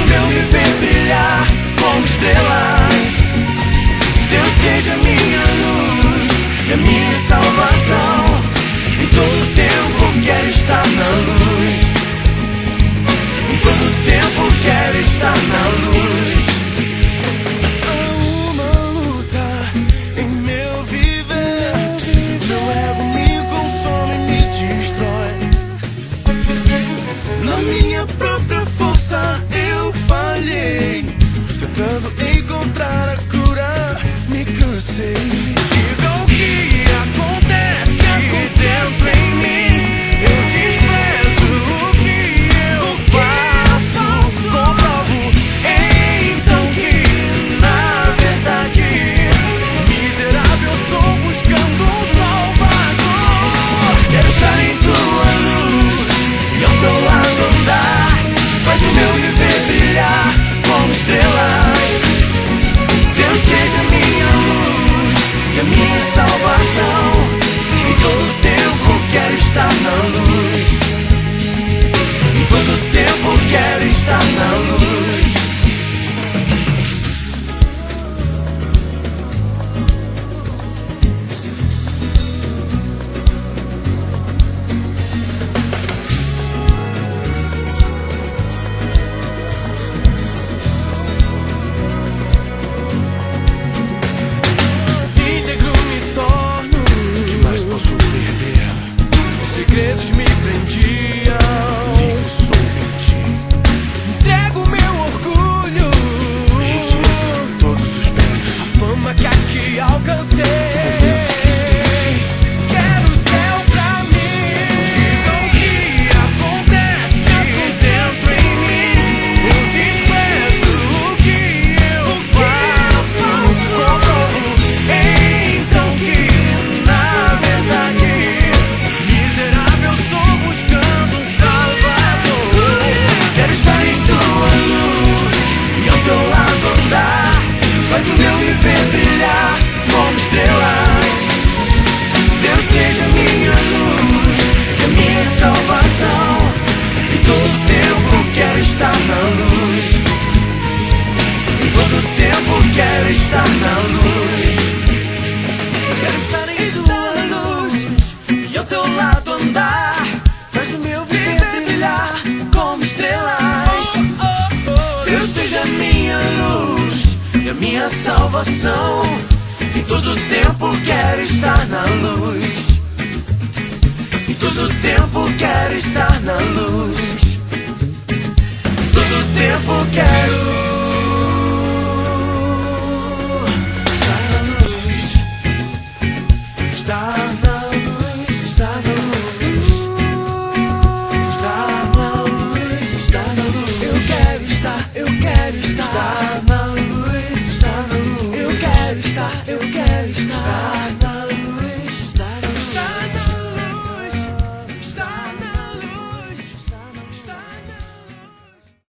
o meu viver brilhar como estrelas. Deus seja minha luz e a minha salvação. Em todo tempo quero estar na luz. Em todo tempo quero estar na luz. Há uma luta em meu viver. Meu ego me consome e me destrói. Na minha própria força eu falhei, tentando encontrar a cura, me cansei. Diga o que acontece dentro em mim. Eu desprezo o que eu faço, comprovo então que na verdade miserável sou buscando um salvador. Quero estar em tua luz e ao teu lado andar. Faz o meu viver brilhar como estrelas. Deus seja minha luz e a minha salvação. Em todo tempo quero estar na luz. Em todo tempo quero estar na luz. Segredos me prendiam, livre sou em ti. Entrego meu orgulho, todos os bens, a fama que aqui alcancei. Quero o céu pra mim. Diga o que acontece dentro em mim. Eu desprezo o que eu faço, comprovo então que na verdade miserável sou buscando um salvador. Quero estar em tua luz e ao teu lado andar. Faz o meu viver brilhar como estrelas. Deus seja minha luz e a minha salvação. Em todo tempo quero estar na luz. Em todo tempo quero estar na luz. Quero estar em tua luz e ao teu lado andar. Faz o meu viver brilhar como estrelas. Deus seja minha luz e a minha salvação. Em todo tempo quero estar na luz. Em todo tempo quero estar na luz. Em todo tempo quero